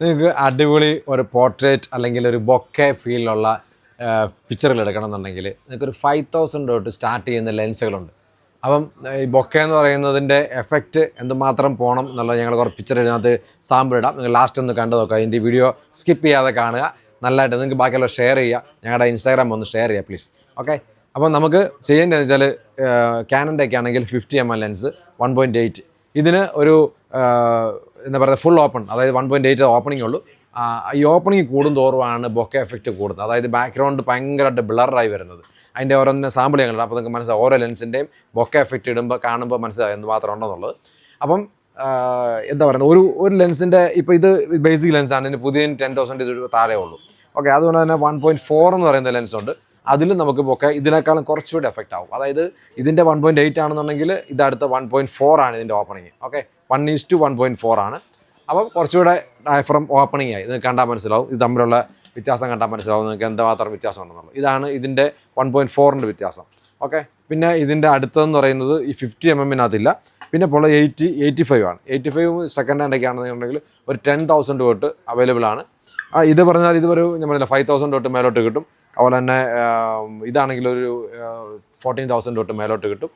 നിങ്ങൾക്ക് അടിപൊളി ഒരു പോർട്രേറ്റ് അല്ലെങ്കിൽ ഒരു ബൊക്കെ ഫീലിലുള്ള പിക്ചറുകൾ എടുക്കണം എന്നുണ്ടെങ്കിൽ നിങ്ങൾക്കൊരു 5000 തൊട്ട് സ്റ്റാർട്ട് ചെയ്യുന്ന ലെൻസുകളുണ്ട്. അപ്പം ഈ ബൊക്കെ എന്ന് പറയുന്നതിൻ്റെ എഫക്റ്റ് എന്തുമാത്രം പോകണം എന്നുള്ളത് ഞങ്ങൾ കുറച്ച് പിക്ചർ ഇതിനകത്ത് സാമ്പിൾ ഇടാം. നിങ്ങൾ ലാസ്റ്റ് ഒന്ന് കണ്ടു നോക്കുക. അതിൻ്റെ വീഡിയോ സ്കിപ്പ് ചെയ്യാതെ കാണുക. നല്ലതായിട്ട് നിങ്ങൾക്ക് ബാക്കിയുള്ള ഷെയർ ചെയ്യുക. ഞങ്ങളുടെ ഇൻസ്റ്റാഗ്രാം ഒന്ന് ഷെയർ ചെയ്യുക പ്ലീസ്. ഓക്കെ, അപ്പം നമുക്ക് ചെയ്യേണ്ടതെന്ന് വെച്ചാൽ ക്യാനൻ്റെ ഒക്കെ ആണെങ്കിൽ 50mm ലെൻസ് 1.8 ഇതിന് ഒരു എന്താ പറയുക ഫുൾ ഓപ്പൺ, അതായത് 1.8 ഓപ്പണിംഗ് ഉള്ളൂ. ഈ ഓപ്പണിംഗ് കൂടുന്തോറുമാണ് ബൊക്കെ എഫക്റ്റ് കൂടുന്നത്. അതായത് ബാക്ക്ഗ്രൗണ്ട് ഭയങ്കരമായിട്ട് ബ്ലറായി വരുന്നത്. അതിൻ്റെ ഓരോന്നിനെ സാമ്പിൾ ഞങ്ങളുണ്ട്. അപ്പോൾ നിങ്ങൾക്ക് മനസ്സിലാവും ഓരോ ലെൻസിൻ്റെയും ബൊക്കെ എഫക്റ്റ് ഇടുമ്പോൾ കാണുമ്പോൾ മനസ്സിലാവും എന്ത് മാത്രം ഉണ്ടെന്നുള്ളത്. അപ്പം എന്താ പറയുന്നത്, ഒരു ലെൻസിൻ്റെ ഇപ്പോൾ ഇത് ബേസിക് ലെൻസാണ്. ഇതിന് പുതിയ 10,000 താഴെ ഉള്ളൂ. ഓക്കെ, അതുകൊണ്ട് തന്നെ 1.4 എന്ന് പറയുന്ന ലെൻസുണ്ട്. അതിലും നമുക്ക് ബൊക്കെ ഇതിനേക്കാളും കുറച്ചുകൂടി എഫക്റ്റ് ആവും. അതായത് ഇതിൻ്റെ 1.8 ആണെന്നുണ്ടെങ്കിൽ ഇതടുത്ത 1.4 ആണ് ഇതിൻ്റെ ഓപ്പണിങ്. ഓക്കെ, 1:1.4 ആണ്. അപ്പം കുറച്ചുകൂടെ ഡയഫ്രം ഓപ്പണിംഗ് ആയി. നിങ്ങൾക്ക് കണ്ടാൽ മനസ്സിലാവും, ഇത് തമ്മിലുള്ള വ്യത്യാസം കണ്ടാൽ മനസ്സിലാവും നിങ്ങൾക്ക് എന്തുമാത്രം വ്യത്യാസം ഉണ്ടെന്നുള്ളത്. ഇതാണ് ഇതിൻ്റെ 1.4ൻ്റെ വ്യത്യാസം. ഓക്കെ, പിന്നെ ഇതിൻ്റെ അടുത്തതെന്ന് പറയുന്നത് ഈ 50mm പിന്നെ ഇപ്പോൾ 85 ആണ്. 85 സെക്കൻഡ് ഹാൻഡൊക്കെ ആണെന്നുണ്ടെങ്കിൽ ഒരു 10,000 തൊട്ട് അവൈലബിൾ ആണ്. ഇത് പറഞ്ഞാൽ ഇതൊരു ഞാൻ പറഞ്ഞില്ല 5,000 തൊട്ട് മേലോട്ട് കിട്ടും. അതുപോലെ തന്നെ ഇതാണെങ്കിൽ ഒരു 14,000 തൊട്ട് മേലോട്ട് കിട്ടും.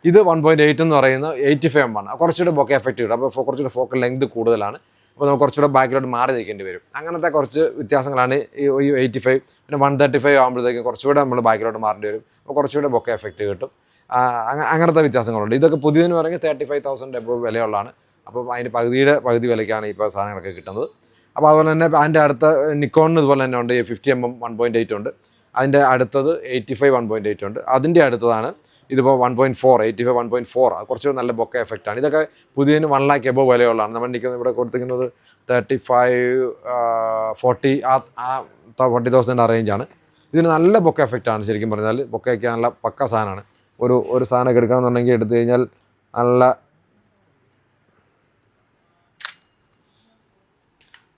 ഇത് 1.8 എന്ന് പറയുന്നത് 85mm ആണ്. കുറച്ചുകൂടെ ബൊക്കെ എഫക്റ്റ് കിട്ടും. അപ്പോൾ കുറച്ചുകൂടെ ഫോക്കൽ ലെങ്ത് കൂടുതലാണ്. അപ്പോൾ നമുക്ക് കുറച്ചുകൂടെ ബാക്കിലോട്ട് മാറി നിൽക്കേണ്ടി വരും. അങ്ങനത്തെ കുറച്ച് വ്യത്യാസങ്ങളാണ് ഈ 85. പിന്നെ 135 ആകുമ്പോഴത്തേക്കും കുറച്ചുകൂടെ നമ്മൾ ബാക്കിലോട്ട് മാറേണ്ടി വരും. അപ്പോൾ കുറച്ചുകൂടെ ബൊക്കെ എഫക്റ്റ് കിട്ടും. അങ്ങനത്തെ വ്യത്യാസങ്ങളുണ്ട്. ഇതൊക്കെ പുതിയതെന്ന് പറയുന്നത് 35,000 എബോവ് വിലയുള്ളതാണ്. അപ്പോൾ അതിൻ്റെ പകുതി വിലയ്ക്കാണ് ഇപ്പോൾ സാധനങ്ങളൊക്കെ കിട്ടുന്നത്. അപ്പോൾ അതുപോലെ തന്നെ അതിൻ്റെ അടുത്ത നിക്കോണിന് ഇതുപോലെ തന്നെ ഉണ്ട്. 50mm 1.8 ഉണ്ട്. അതിൻ്റെ അടുത്തത് 85 1.8 ഉണ്ട്. അതിൻ്റെ അടുത്തതാണ് ഇതിപ്പോൾ 1.4 85 1.4. അത് കുറച്ചുകൂടി നല്ല ബൊക്കെ എഫക്റ്റാണ്. ഇതൊക്കെ പുതിയതിന് 1 lakh എബോവ് വിലയുള്ളതാണ്. നമ്മൾ ഇവിടെ കൊടുത്തിരിക്കുന്നത് 35 40 40,000 റേഞ്ചാണ്. ഇതിന് നല്ല ബൊക്കെ എഫക്റ്റാണ്. ശരിക്കും പറഞ്ഞാൽ ബൊക്കെയൊക്കെ നല്ല പക്ക സാധനമാണ്. ഒരു സാധനമൊക്കെ എടുക്കണമെന്നുണ്ടെങ്കിൽ എടുത്തു കഴിഞ്ഞാൽ നല്ല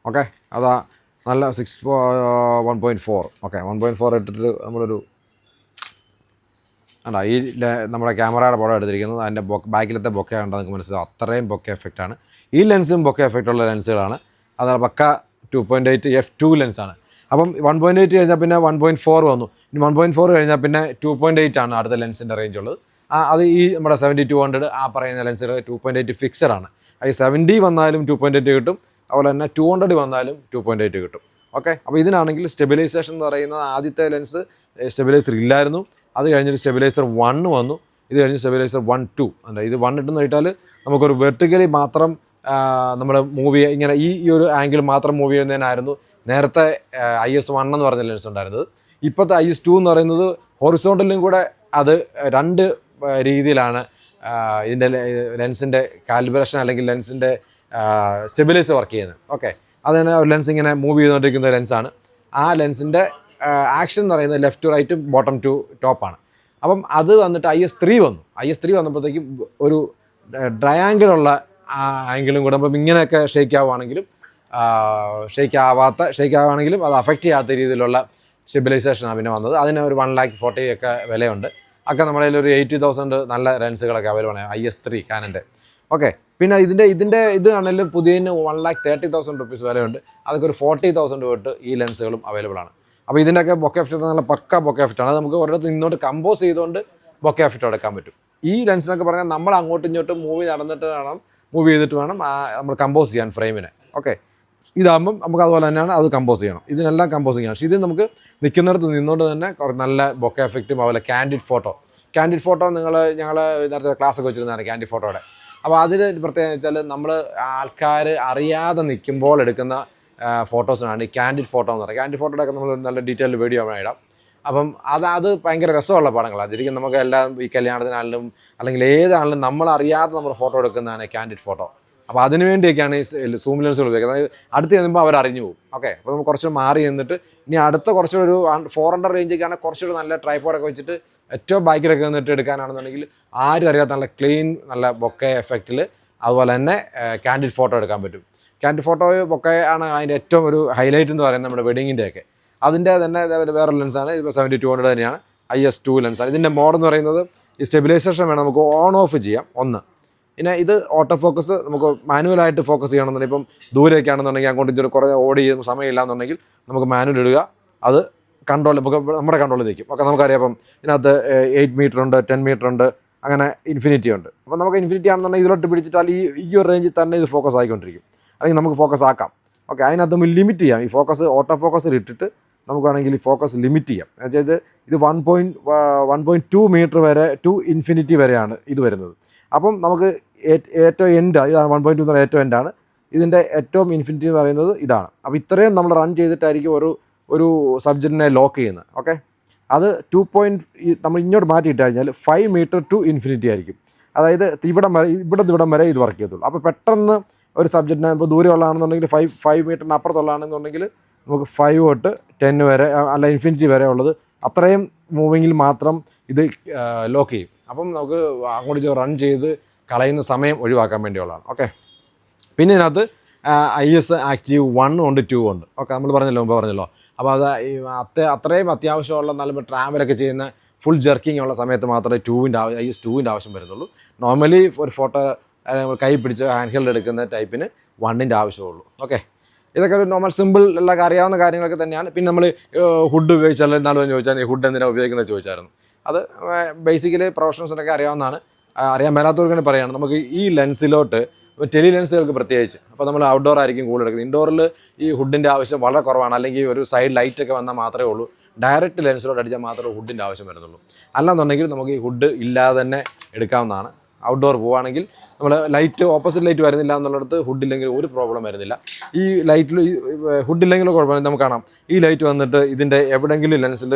ഓക്കെ, അതാ നല്ല 1.4. ഓക്കെ, 1.4 ഇട്ടിട്ട് നമ്മളൊരു അല്ല ഈ നമ്മുടെ ക്യാമറയുടെ പടം എടുത്തിരിക്കുന്നത് അതിൻ്റെ ബാക്കിലത്തെ ബൊക്കെ കണ്ടാൽ നിങ്ങൾക്ക് മനസ്സിലാവും. അത്രയും ബൊക്കെ എഫക്റ്റാണ്. ഈ ലെൻസും ബൊക്കെ എഫക്റ്റുള്ള ലെൻസുകളാണ്. അതാണ് പക്ക 2.8 f2 ലെൻസാണ്. അപ്പം 1.8 കഴിഞ്ഞാൽ പിന്നെ 1.4 വന്നു. ഇനി 1.4 കഴിഞ്ഞാൽ പിന്നെ 2.8 ആണ് അടുത്ത ലെൻസിൻ്റെ റേഞ്ച് ഉള്ളത്. അത് ഈ നമ്മുടെ 70-200 ആ പറയുന്ന ലെൻസുകൾ 2.8 ഫിക്സഡാണ്. ഈ 70 വന്നാലും 2.8 കിട്ടും. അതുപോലെ തന്നെ 200 വന്നാലും 2.8 കിട്ടും. ഓക്കെ, അപ്പോൾ ഇതിനാണെങ്കിൽ സ്റ്റെബിലൈസേഷൻ എന്ന് പറയുന്നത് ആദ്യത്തെ ലെൻസ് സ്റ്റെബിലൈസർ ഇല്ലായിരുന്നു. അത് കഴിഞ്ഞിട്ട് സ്റ്റെബിലൈസർ 1 വന്നു. ഇത് കഴിഞ്ഞ് സ്റ്റെബിലൈസർ 1 2 അല്ല ഇത് 1 ഇട്ടെന്ന് കേട്ടാൽ നമുക്കൊരു വെർട്ടിക്കലി മാത്രം നമ്മൾ മൂവ് ചെയ്യുക, ഇങ്ങനെ ഈ ഒരു ആംഗിൾ മാത്രം മൂവ് ചെയ്യുന്നതിനായിരുന്നു നേരത്തെ IS1 എന്ന് പറഞ്ഞ ലെൻസ് ഉണ്ടായിരുന്നത്. ഇപ്പോഴത്തെ IS2 എന്ന് പറയുന്നത് ഹൊറിസോണ്ടലിലും കൂടെ അത് 2 രീതിയിലാണ് ഇതിൻ്റെ ലെൻസിൻ്റെ കാലിബ്രേഷൻ അല്ലെങ്കിൽ ലെൻസിൻ്റെ സ്റ്റെബിലൈസർ വർക്ക് ചെയ്യുന്നത്. ഓക്കെ, അത് തന്നെ ഒരു ലെൻസ് ഇങ്ങനെ മൂവ് ചെയ്തുകൊണ്ടിരിക്കുന്ന ലെൻസാണ്. ആ ലെൻസിൻ്റെ ആക്ഷൻ എന്ന് പറയുന്നത് ലെഫ്റ്റ് ടു റൈറ്റും ബോട്ടം ടു ടോപ്പാണ്. അപ്പം അത് വന്നിട്ട് IS3 വന്നു. IS3 വന്നപ്പോഴത്തേക്കും ഒരു ട്രയാങ്കിളുള്ള ആംഗിളും കൂടെ അപ്പം ഇങ്ങനെയൊക്കെ ഷേക്ക് ആവുകയാണെങ്കിലും ഷേക്ക് ആവുകയാണെങ്കിലും അത് അഫക്റ്റ് ചെയ്യാത്ത രീതിയിലുള്ള സ്റ്റെബിലൈസേഷനാണ് പിന്നെ വന്നത്. അതിന് ഒരു 1,40,000 ഒക്കെ വിലയുണ്ട്. ഒക്കെ നമ്മുടെ കയ്യിൽ ഒരു 80,000 നല്ല ലെൻസുകളൊക്കെ അവൈലബിൾ ആണ് IS3 കാനൻ്റെ. ഓക്കെ, പിന്നെ ഇതിൻ്റെ ഇത് ആണെങ്കിലും പുതിയതിന് 1,30,000 റുപ്പീസ് വിലയുണ്ട്. അതൊക്കെ ഒരു 40,000 തൊട്ട് ഈ ലെൻസുകളും അവൈലബിൾ ആണ്. അപ്പോൾ ഇതിൻ്റെയൊക്കെ ബൊക്കെ എഫക്റ്റ് നല്ല പക്ക ബൊക്കെ എഫക്റ്റാണ്. അത് നമുക്ക് ഒരിടത്ത് നിന്നോട്ട് കമ്പോസ് ചെയ്തുകൊണ്ട് ബൊക്കെ എഫക്റ്റ് എടുക്കാൻ പറ്റും. ഈ ലെൻസ് എന്നൊക്കെ പറഞ്ഞാൽ നമ്മൾ അങ്ങോട്ടും ഇങ്ങോട്ടും മൂവ് ചെയ്തിട്ട് വേണം നമ്മൾ കമ്പോസ് ചെയ്യാൻ ഫ്രെയിമിനെ. ഓക്കെ, ഇതാകുമ്പം നമുക്ക് അതുപോലെ തന്നെയാണ് അത് കമ്പോസ് ചെയ്യണം. ഇതിനെല്ലാം കമ്പോസിങ് ആണ്. പക്ഷേ ഇത് നമുക്ക് നിൽക്കുന്നിടത്ത് നിന്നുകൊണ്ട് തന്നെ നല്ല ബൊക്കെ എഫക്റ്റും അതുപോലെ കാൻഡിഡ് ഫോട്ടോ ഞങ്ങൾ നേരത്തെ ക്ലാസ്സൊക്കെ വെച്ചിരുന്നതാണ് കാൻഡിഡ് ഫോട്ടോയുടെ. അപ്പോൾ അതിൽ പ്രത്യേകം വെച്ചാൽ നമ്മൾ ആൾക്കാർ അറിയാതെ നിൽക്കുമ്പോൾ എടുക്കുന്ന ഫോട്ടോസിനാണ് ഈ കാൻഡിഡ് ഫോട്ടോ എന്ന് പറയുന്നത്. കാൻഡിഡ് ഫോട്ടോയുടെ നമ്മൾ നല്ല ഡീറ്റെയിൽഡ് വീഡിയോ ഇടാം. അപ്പം അത് ഭയങ്കര രസമുള്ള പടങ്ങളാണ്. ശരിക്കും നമുക്ക് എല്ലാം ഈ കല്യാണത്തിനാണെങ്കിലും അല്ലെങ്കിൽ ഏതാണെങ്കിലും നമ്മളറിയാതെ നമ്മൾ ഫോട്ടോ എടുക്കുന്നതാണ് കാൻഡിഡ് ഫോട്ടോ. അപ്പോൾ അതിന് വേണ്ടിയൊക്കെയാണ് ഈ സൂം ലെൻസുകൾ ഉപയോഗിക്കുന്നത്. അതായത് അടുത്ത് ചെല്ലുമ്പോൾ അവർ അറിഞ്ഞു പോകും. ഓക്കെ, അപ്പോൾ നമുക്ക് കുറച്ച് മാറി നിന്നിട്ട് ഇനി അടുത്ത കുറച്ചൊരു 400 റേഞ്ചൊക്കെയാണ് കുറച്ചുകൂടി നല്ല ട്രൈപോഡൊക്കെ വെച്ചിട്ട് ഏറ്റവും ബാക്കിലൊക്കെ നിന്നിട്ട് എടുക്കാനാണെന്നുണ്ടെങ്കിൽ ആരും അറിയാത്ത നല്ല ക്ലീൻ നല്ല ബൊക്കെ എഫക്റ്റിൽ അതുപോലെ തന്നെ കാൻഡിഡ് ഫോട്ടോ എടുക്കാൻ പറ്റും. കാൻഡിഡ് ഫോട്ടോ ബൊക്കെ ആണ് അതിൻ്റെ ഏറ്റവും ഒരു ഹൈലൈറ്റ് എന്ന് പറയുന്നത് നമ്മുടെ വെഡിങ്ങിൻ്റെയൊക്കെ. അതിൻ്റെ തന്നെ വേറെ ലെൻസാണ്. ഇപ്പോൾ 70-200 തന്നെയാണ് IS2 ലെൻസാണ്. ഇതിൻ്റെ മോഡ് എന്ന് പറയുന്നത് ഈ സ്റ്റെബിലൈസേഷൻ വേണം നമുക്ക് ഓൺ ഓഫ് ചെയ്യാം. ഒന്ന് പിന്നെ ഇത് ഓട്ടോ ഫോക്കസ് നമുക്ക് മാനുവലായിട്ട് ഫോക്കസ് ചെയ്യണമെന്നുണ്ടെങ്കിൽ ഇപ്പം ദൂരേക്കാണെന്നുണ്ടെങ്കിൽ അങ്ങോട്ട് ഇതൊരു കുറേ ഓടി ചെയ്യുന്ന സമയമില്ല എന്നുണ്ടെങ്കിൽ നമുക്ക് മാനുവൽ ഇടുക, അത് കൺട്രോൾ നമുക്ക് നമ്മുടെ കൺട്രോളിൽ നിൽക്കും. ഒക്കെ നമുക്കറിയാം. അപ്പം ഇതിനകത്ത് 8 മീറ്റർ ഉണ്ട്, 10 മീറ്റർ ഉണ്ട്, അങ്ങനെ ഇൻഫിനിറ്റി ഉണ്ട്. അപ്പോൾ നമുക്ക് ഇൻഫിനിറ്റി ആണെന്നുണ്ടെങ്കിൽ ഇതിലോട്ട് പിടിച്ചിട്ടാൽ ഈ ഒരു റേഞ്ചിൽ തന്നെ ഇത് ഫോക്കസ് ആയിക്കൊണ്ടിരിക്കും. അല്ലെങ്കിൽ നമുക്ക് ഫോക്കസ് ആക്കാം. ഓക്കെ, അതിനകത്ത് നമ്മൾ ലിമിറ്റ് ചെയ്യാം. ഈ ഫോക്കസ് ഓട്ടോ ഫോക്കസിൽ ഇട്ടിട്ട് നമുക്ക് വേണമെങ്കിൽ ഈ ഫോക്കസ് ലിമിറ്റ് ചെയ്യാം. അതായത് ഇത് 1.2 മീറ്റർ വരെ ടു ഇൻഫിനിറ്റി വരെയാണ് ഇത് വരുന്നത്. അപ്പം നമുക്ക് ഏറ്റവും എൻഡ് ഇതാണ് 1.2 എന്ന് പറയുന്നത് ഏറ്റവും എൻഡാണ്. ഇതിൻ്റെ ഏറ്റവും ഇൻഫിനിറ്റി എന്ന് പറയുന്നത് ഇതാണ്. അപ്പോൾ ഇത്രയും നമ്മൾ റൺ ചെയ്തിട്ടായിരിക്കും ഒരു സബ്ജക്റ്റിനെ ലോക്ക് ചെയ്യുന്നത്. ഓക്കെ, അത് നമ്മൾ ഇങ്ങോട്ട് മാറ്റിയിട്ട് കഴിഞ്ഞാൽ 5 മീറ്റർ ടു ഇൻഫിനിറ്റി ആയിരിക്കും. അതായത് ഇവിടം വരെ ഇത് വർക്ക് ചെയ്യത്തുള്ളൂ. അപ്പോൾ പെട്ടെന്ന് ഒരു സബ്ജക്റ്റിനെ ഇപ്പോൾ ദൂരെയുള്ളതാണെന്നുണ്ടെങ്കിൽ 5 മീറ്ററിന് അപ്പുറത്തുള്ളതാണെന്നുണ്ടെങ്കിൽ നമുക്ക് 5 തൊട്ട് 10 വരെ അല്ല ഇൻഫിനിറ്റി വരെ ഉള്ളത് അത്രയും മൂവിങ്ങിൽ മാത്രം ഇത് ലോക്ക് ചെയ്യും. അപ്പം നമുക്ക് അങ്ങോട്ട് റൺ ചെയ്ത് കളയുന്ന സമയം ഒഴിവാക്കാൻ വേണ്ടിയുള്ളതാണ്. ഓക്കെ, പിന്നെ ഇതിനകത്ത് IS ആക്റ്റീവ് 1 ഉണ്ട്, 2 ഉണ്ട്. ഓക്കെ, നമ്മൾ മുമ്പ് പറഞ്ഞല്ലോ. അപ്പോൾ അത് അത്രയും അത്യാവശ്യമുള്ള നല്ല ട്രാവലൊക്കെ ചെയ്യുന്ന ഫുൾ ജെർക്കിങ് ഉള്ള സമയത്ത് മാത്രമേ IS 2 ആവശ്യം വരുന്നുള്ളൂ. നോർമലി ഒരു ഫോട്ടോ കൈ പിടിച്ച് ഹാൻഡ് ഹെൽഡ് എടുക്കുന്ന ടൈപ്പിന് 1 ആവശ്യമുള്ളൂ. ഓക്കെ, ഇതൊക്കെ ഒരു നോർമൽ സിമ്പിൾ എല്ലാം അറിയാവുന്ന കാര്യങ്ങളൊക്കെ തന്നെയാണ്. പിന്നെ നമ്മൾ ഹുഡ് ഉപയോഗിച്ചാൽ എന്നാലും ചോദിച്ചാൽ ഈ ഹുഡ് എന്തിനാണ് ഉപയോഗിക്കുന്നത് ചോദിച്ചായിരുന്നു. അത് ബേസിക്കലി പ്രൊഫഷണൽസിനൊക്കെ അറിയാവുന്നതാണ്. അറിയാൻ മേലാത്തവർക്കാണ് പറയുകയാണ്. നമുക്ക് ഈ ലെൻസിലോട്ട് ടെലി ലെൻസുകൾക്ക് പ്രത്യേകിച്ച്, അപ്പോൾ നമ്മൾ ഔട്ട്ഡോർ ആയിരിക്കും കൂടുതൽ എടുക്കുന്നത്. ഇൻഡോറിൽ ഈ ഹുഡിൻ്റെ ആവശ്യം വളരെ കുറവാണ്. അല്ലെങ്കിൽ ഒരു സൈഡ് ലൈറ്റൊക്കെ വന്നാൽ മാത്രമേ ഉള്ളൂ. ഡയറക്റ്റ് ലെൻസിലോട്ട് അടിച്ചാൽ മാത്രമേ ഹുഡിൻ്റെ ആവശ്യം വരുന്നുള്ളൂ. അല്ലാന്നുണ്ടെങ്കിൽ നമുക്ക് ഈ ഹുഡ് ഇല്ലാതെ തന്നെ എടുക്കാവുന്നതാണ്. ഔട്ട്ഡോർ പോവുകയാണെങ്കിൽ നമ്മൾ ലൈറ്റ് ഓപ്പോസിറ്റ് ലൈറ്റ് വരുന്നില്ല എന്നുള്ളിടത്ത് ഹുഡില്ലെങ്കിൽ ഒരു പ്രോബ്ലം വരുന്നില്ല. ഈ ലൈറ്റിൽ ഹുഡില്ലെങ്കിലും കുഴപ്പമില്ല. നമുക്ക് കാണാം ഈ ലൈറ്റ് വന്നിട്ട് ഇതിൻ്റെ എവിടെയെങ്കിലും ലെൻസിൽ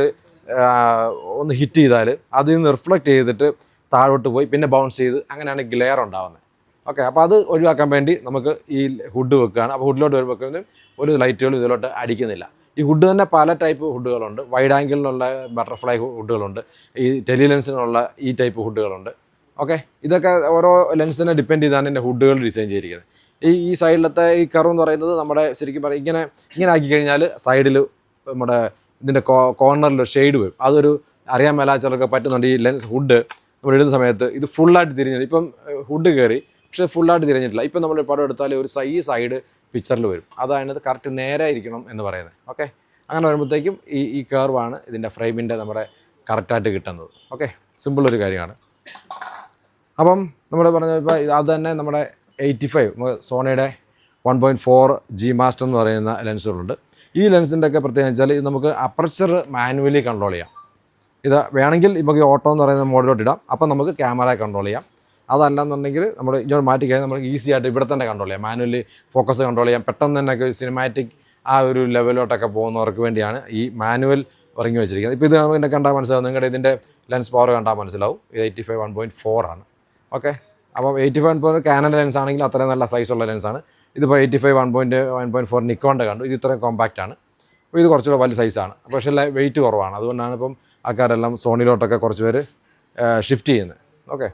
ഒന്ന് ഹിറ്റ് ചെയ്താൽ അതിൽ നിന്ന് റിഫ്ലക്റ്റ് ചെയ്തിട്ട് താഴോട്ട് പോയി പിന്നെ ബൗൺസ് ചെയ്ത് അങ്ങനെയാണ് ഗ്ലെയർ ഉണ്ടാകുന്നത്. ഓക്കെ, അപ്പോൾ അത് ഒഴിവാക്കാൻ വേണ്ടി നമുക്ക് ഈ ഹുഡ് വെക്കുകയാണ്. അപ്പോൾ ഹുഡിലോട്ട് വരുമ്പോൾ ഒരു ലൈറ്റുകളും ഇതിലോട്ട് അടിക്കുന്നില്ല. ഈ ഹുഡ് തന്നെ പല ടൈപ്പ് ഹുഡുകളുണ്ട്. വൈഡ് ആംഗിളിലുള്ള ബട്ടർഫ്ലൈ ഹുഡുകളുണ്ട്, ഈ ടെലി ലെൻസിനുള്ള ഈ ടൈപ്പ് ഹുഡുകളുണ്ട്. ഓക്കെ, ഇതൊക്കെ ഓരോ ലെൻസിനെ ഡിപ്പെൻഡ് ചെയ്താണ് എൻ്റെ ഹുഡുകൾ ഡിസൈൻ ചെയ്തിരിക്കുന്നത്. ഈ സൈഡിലത്തെ ഈ കർവ് എന്ന് പറയുന്നത് നമ്മുടെ ശരിക്കും പറയും ഇങ്ങനെ ആക്കി കഴിഞ്ഞാൽ സൈഡിൽ നമ്മുടെ ഇതിൻ്റെ കോർണറിൽ ഷെയ്ഡ് വരും. അതൊരു അറിയാൻ മേലാച്ചവർക്ക് പറ്റുന്നുണ്ട്. ഈ ലെൻസ് ഹുഡ് നമ്മൾ ഇടുന്ന സമയത്ത് ഇത് ഫുള്ളായിട്ട് തിരിഞ്ഞിട്ട് ഇപ്പം ഹുഡ് കയറി പക്ഷേ ഫുള്ളായിട്ട് തിരിഞ്ഞിട്ടില്ല. ഇപ്പം നമ്മൾ പടം എടുത്താൽ ഒരു സൈഡ് പിക്ചറിൽ വരും. അതായത് കറക്റ്റ് നേരെ ഇരിക്കണം എന്ന് പറയുന്നത്. ഓക്കെ, അങ്ങനെ വരുമ്പോഴത്തേക്കും ഈ കർവാണ് ഇതിൻ്റെ ഫ്രെയിമിൻ്റെ നമ്മുടെ കറക്റ്റായിട്ട് കിട്ടുന്നത്. ഓക്കെ, സിമ്പിൾ ഒരു കാര്യമാണ്. അപ്പം നമ്മൾ പറഞ്ഞപ്പോൾ അത് തന്നെ നമ്മുടെ 85 സോണിയുടെ 1.4 G മാസ്റ്റർ എന്ന് പറയുന്ന ലെൻസുകളുണ്ട്. ഈ ലെൻസിൻ്റെ ഒക്കെ പ്രത്യേകത വെച്ചാൽ ഇത് നമുക്ക് അപ്പർച്ചർ മാനുവലി കൺട്രോൾ ചെയ്യാം. ഇത് വേണമെങ്കിൽ നമുക്ക് ഓട്ടോ എന്ന് പറയുന്ന മോഡിലോട്ട് ഇടാം. അപ്പം നമുക്ക് ക്യാമറ കൺട്രോൾ ചെയ്യാം. അതല്ലെന്നുണ്ടെങ്കിൽ നമ്മൾ ഇങ്ങോട്ട് മാറ്റി കഴിഞ്ഞാൽ നമുക്ക് ഈസി ആയിട്ട് ഇവിടെ തന്നെ കൺട്രോൾ ചെയ്യാം. മാനുവലി ഫോക്കസ് കൺട്രോൾ ചെയ്യാം. പെട്ടെന്ന് തന്നെ സിനിമാറ്റിക് ആ ഒരു ലെവലിലോട്ടൊക്കെ പോകുന്നവർക്ക് വേണ്ടിയാണ് ഈ മാനുവൽ ഇറങ്ങി വെച്ചിരിക്കുന്നത്. ഇപ്പോൾ ഇത് ഇതിൻ്റെ കണ്ടാൽ മനസ്സിലാവും. നിങ്ങളുടെ ഇതിൻ്റെ ലെൻസ് പവർ കണ്ടാൽ മനസ്സിലാവും. ഇത് 85 1.4 ആണ്. ഓക്കെ, അപ്പോൾ 85 1.4 കാനൻ്റെ ലെൻസ് ആണെങ്കിൽ അത്രയും നല്ല സൈസുള്ള ലെൻസാണ്. ഇതിപ്പോൾ 85 1.4 നിക്കോണിൻ്റെ കണ്ടു. ഇത് ഇത്രയും കോമ്പാക്റ്റ് ആണ്. അപ്പോൾ ഇത് കുറച്ചുകൂടെ വലിയ സൈസാണ്. പക്ഷേ വെയിറ്റ് കുറവാണ്. അതുകൊണ്ടാണ് ഇപ്പം ആൾക്കാരെല്ലാം സോണിയിലോട്ടൊക്കെ കുറച്ച് പേര് ഷിഫ്റ്റ് ചെയ്യുന്നത്. ഓക്കെ,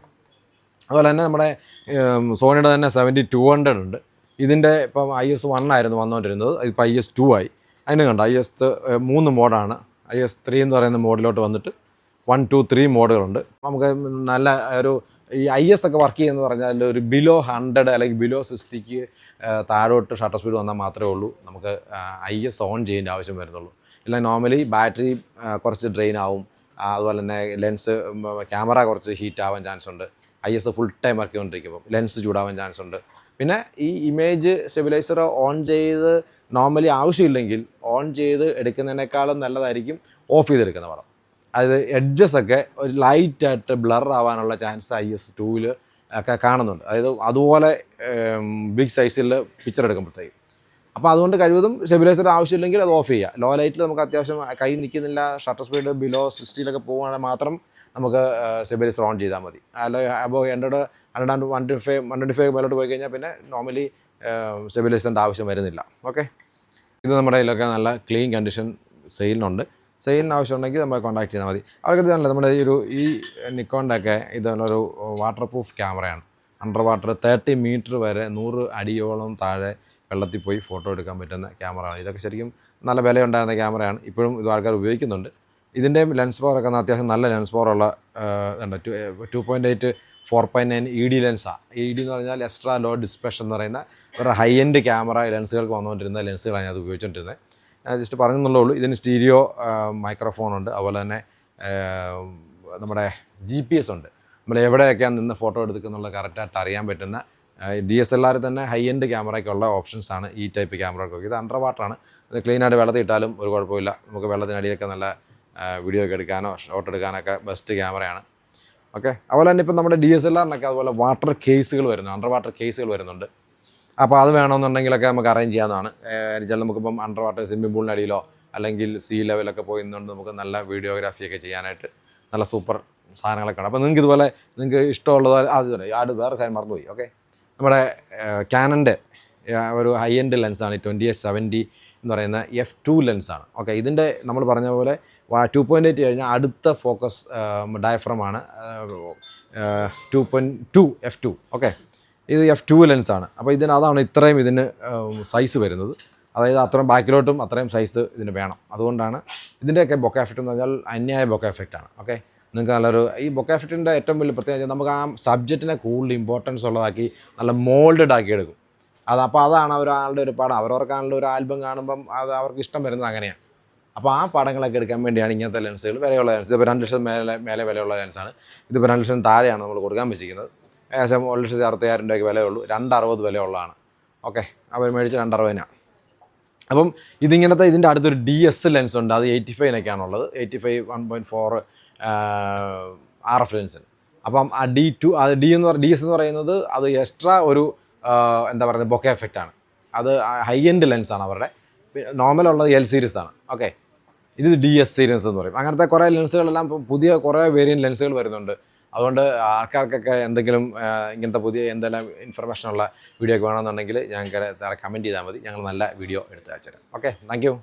അതുപോലെ തന്നെ നമ്മുടെ സോണിയുടെ തന്നെ 70-200 ഉണ്ട്. ഇതിൻ്റെ ഇപ്പം IS 1 ആയിരുന്നു വന്നുകൊണ്ടിരുന്നത്. ഇപ്പോൾ IS 2 ആയി. അതിന് കണ്ടോ IS 3 മോഡാണ്. IS 3 എന്ന് പറയുന്ന മോഡിലോട്ട് വന്നിട്ട് 1, 2, 3 മോഡുകളുണ്ട്. നമുക്ക് നല്ല ഒരു ഈ IS ഒക്കെ വർക്ക് ചെയ്യുന്നത് പറഞ്ഞാൽ ഒരു ബിലോ 100 അല്ലെങ്കിൽ ബിലോ 60 താഴോട്ട് ഷട്ടർ സ്പീഡ് വന്നാൽ മാത്രമേ ഉള്ളൂ നമുക്ക് IS ഓൺ ചെയ്യേണ്ട ആവശ്യം വരുന്നുള്ളൂ. ഇല്ല നോർമലി ബാറ്ററി കുറച്ച് ഡ്രെയിൻ ആവും. അതുപോലെ തന്നെ ലെൻസ് ക്യാമറ കുറച്ച് ഹീറ്റ് ആവാൻ ചാൻസ് ഉണ്ട്. IS ഫുൾ ടൈം വർക്ക് ചെയ്തുകൊണ്ടിരിക്കുമ്പോൾ ലെൻസ് ചൂടാവാൻ ചാൻസ് ഉണ്ട്. പിന്നെ ഈ ഇമേജ് സ്റ്റെബിലൈസർ ഓൺ ചെയ്ത് നോർമലി ആവശ്യമില്ലെങ്കിൽ ഓൺ ചെയ്ത് എടുക്കുന്നതിനേക്കാളും നല്ലതായിരിക്കും ഓഫ് ചെയ്തെടുക്കുന്ന പടം. അതായത് എഡ്ജസൊക്കെ ഒരു ലൈറ്റായിട്ട് ബ്ലർ ആവാനുള്ള ചാൻസ് IS 2 ഒക്കെ കാണുന്നുണ്ട്. അതായത് അതുപോലെ ബിഗ് സൈസിൽ പിക്ചർ എടുക്കുമ്പോഴത്തേക്കും. അപ്പോൾ അതുകൊണ്ട് കഴിവതും സ്റ്റെബിലൈസർ ആവശ്യമില്ലെങ്കിൽ അത് ഓഫ് ചെയ്യുക. ലോ ലൈറ്റിൽ നമുക്ക് അത്യാവശ്യം കൈ നിൽക്കുന്നില്ല, ഷട്ടർ സ്പീഡ് ബിലോ 60 പോകുകയാണെങ്കിൽ മാത്രം നമുക്ക് സ്റ്റെബിലൈസർ ഓൺ ചെയ്താൽ മതി. അല്ലെങ്കിൽ അബോവ് 125 മേലോട്ട് പോയി കഴിഞ്ഞാൽ പിന്നെ നോർമലി സ്റ്റെബിലൈസറിൻ്റെ ആവശ്യം വരുന്നില്ല. ഓക്കെ, ഇത് നമ്മുടെ കയ്യിലൊക്കെ നല്ല ക്ലീൻ കണ്ടീഷൻ സെയിലിനുണ്ട്. സെയിലിന് ആവശ്യമുണ്ടെങ്കിൽ നമ്മൾ കോൺടാക്ട് ചെയ്താൽ മതി. അവർക്ക് ഇതാണല്ലോ നമ്മുടെ ഈ നിക്കോണിൻ്റെ ഒക്കെ ഇതൊരു വാട്ടർ പ്രൂഫ് ക്യാമറയാണ്. അണ്ടർ വാട്ടർ 30 മീറ്റർ വരെ 100 അടിയോളം താഴെ വെള്ളത്തിൽ പോയി ഫോട്ടോ എടുക്കാൻ പറ്റുന്ന ക്യാമറയാണ്. ഇതൊക്കെ ശരിക്കും നല്ല വിലയുണ്ടായിരുന്ന ക്യാമറയാണ്. ഇപ്പോഴും ഇത് ആൾക്കാർ ഉപയോഗിക്കുന്നുണ്ട്. ഇതിൻ്റെ ലെൻസ് പവറൊക്കെ അത്യാവശ്യം നല്ല ലെൻസ് പവറുള്ള 2.8 4.9 ED ലെൻസാണ്. ED എന്ന് പറഞ്ഞാൽ എക്സ്ട്രാ ലോ ഡിസ്പെഷൻ എന്ന് പറയുന്ന ഒരു ഹൈ എൻഡ് ക്യാമറ ലെൻസുകൾക്ക് വന്നുകൊണ്ടിരുന്ന ലെൻസുകളാണ് ഞാൻ അത് ഉപയോഗിച്ചുകൊണ്ടിരുന്നത്. ഞാൻ ജസ്റ്റ് പറഞ്ഞെന്നുള്ളൂ. ഇതിന് സ്റ്റീരിയോ മൈക്രോഫോണുണ്ട്, അതുപോലെ തന്നെ നമ്മുടെ GPS ഉണ്ട്. നമ്മൾ എവിടെയൊക്കെയാണ് നിന്ന് ഫോട്ടോ എടുക്കുന്നുള്ള കറക്റ്റായിട്ട് അറിയാൻ പറ്റുന്ന DSLR തന്നെ ഹൈ എൻഡ് ക്യാമറയ്ക്കുള്ള ഓപ്ഷൻസാണ് ഈ ടൈപ്പ് ക്യാമറകൾക്ക്. ഇത് അണ്ടർ വാട്ടറാണ്. ഇത് ക്ലീനായിട്ട് വെള്ളത്തിൽ ഇട്ടാലും ഒരു കുഴപ്പമില്ല. നമുക്ക് വെള്ളത്തിനടിയൊക്കെ നല്ല വീഡിയോ ഒക്കെ എടുക്കാനോ ഷോട്ട് എടുക്കാനൊക്കെ ബെസ്റ്റ് ക്യാമറയാണ്. ഓക്കെ, അതുപോലെ തന്നെ ഇപ്പം നമ്മുടെ DSLRനൊക്കെ അതുപോലെ വാട്ടർ കേസുകൾ വരുന്നു, അണ്ടർ വാട്ടർ കേസുകൾ വരുന്നുണ്ട്. അപ്പോൾ അത് വേണമെന്നുണ്ടെങ്കിലൊക്കെ നമുക്ക് അറേഞ്ച് ചെയ്യാവുന്നതാണ്. ചില നമുക്കിപ്പം അണ്ടർ വാട്ടർ സ്വിമ്മിംഗ് പൂളിനടിയിലോ അല്ലെങ്കിൽ സീ ലെവലൊക്കെ പോയി നിന്നുകൊണ്ട് നമുക്ക് നല്ല വീഡിയോഗ്രാഫിയൊക്കെ ചെയ്യാനായിട്ട് നല്ല സൂപ്പർ സാധനങ്ങളൊക്കെ ഉണ്ട്. അപ്പോൾ നിങ്ങൾക്ക് ഇഷ്ടമുള്ളത് അത് വേറെ കാര്യം മറന്നുപോയി. ഓക്കെ, നമ്മുടെ ക്യാനൻ്റെ ഒരു ഹൈ എൻഡ് ലെൻസാണ് 2870 എന്ന് പറയുന്ന F2 ലെൻസാണ്. ഓക്കെ, ഇതിൻ്റെ നമ്മൾ പറഞ്ഞ പോലെ 2.8 കഴിഞ്ഞാൽ അടുത്ത ഫോക്കസ് ഡയഫ്രമാണ് 2.2 F2. ഓക്കെ, ഇത് F2 ലെൻസാണ്. അപ്പോൾ അതാണ് ഇത്രയും ഇതിന് സൈസ് വരുന്നത്. അതായത് അത്രയും ബാക്കിലോട്ടും അത്രയും സൈസ് ഇതിന് വേണം. അതുകൊണ്ടാണ് ഇതിൻ്റെയൊക്കെ ബൊക്ക എഫക്റ്റ് എന്ന് പറഞ്ഞാൽ അന്യായ ബൊക്ക എഫക്റ്റാണ്. ഓക്കെ, നിങ്ങൾക്ക് നല്ലൊരു ഈ ബൊക്ക എഫക്റ്റിൻ്റെ ഏറ്റവും വലിയ പ്രത്യേകത നമുക്ക് ആ സബ്ജക്റ്റിനെ കൂടുതൽ ഇമ്പോർട്ടൻസ് ഉള്ളതാക്കി നല്ല മോൾഡഡ് ആക്കി എടുക്കും. അപ്പോൾ അതാണ് ഒരാളുടെ ഒരു പടം അവരവർക്കാണല്ലോ ഒരു ആൽബം കാണുമ്പം അത് അവർക്ക് ഇഷ്ടം വരുന്നത് അങ്ങനെയാണ്. അപ്പോൾ ആ പടങ്ങളൊക്കെ എടുക്കാൻ വേണ്ടിയാണ് ഇങ്ങനത്തെ ലെൻസുകൾ, വിലയുള്ള ലെൻസ്. ഇപ്പോൾ 2 ലക്ഷം മേലെ വിലയുള്ള ലെൻസാണ്. ഇതിപ്പോൾ 2 ലക്ഷം താഴെയാണ് നമ്മൾ കൊടുക്കാൻ വെച്ചിരിക്കുന്നത്. ഏകദേശം 1,66,000 രൂപയ്ക്ക് വിലയുള്ളൂ. 260 വിലയുള്ളതാണ്. ഓക്കെ, അവർ മേടിച്ച് 260. അപ്പം ഇതിൻ്റെ അടുത്തൊരു DS ലെൻസ് ഉണ്ട്. അത് 85-നൊക്കെയാണുള്ളത്. 85 1.4 RF ലെൻസിന്. അപ്പം ആ DS എന്ന് പറയുന്നത് അത് എക്സ്ട്രാ ഒരു എന്താ പറയുക ബൊക്ക എഫക്റ്റാണ്. അത് ഹൈ എൻഡ് ലെൻസാണ് അവരുടെ. നോർമലുള്ളത് L സീരീസ് ആണ്. ഓക്കെ, ഇത് DS സീരീസ് എന്ന് പറയും. അങ്ങനത്തെ കുറേ ലെൻസുകളെല്ലാം പുതിയ കുറേ വേരിയൻറ്റ് ലെൻസുകൾ വരുന്നുണ്ട്. അതുകൊണ്ട് ആൾക്കാർക്കൊക്കെ എന്തെങ്കിലും ഇങ്ങനത്തെ പുതിയ എന്തെല്ലാം ഇൻഫർമേഷനുള്ള വീഡിയോ ഒക്കെ വേണമെന്നുണ്ടെങ്കിൽ ഞങ്ങൾക്ക് കമൻറ്റ് ചെയ്താൽ മതി. ഞങ്ങൾ നല്ല വീഡിയോ എടുത്ത് അയച്ചുതരാം. Okay, thank you.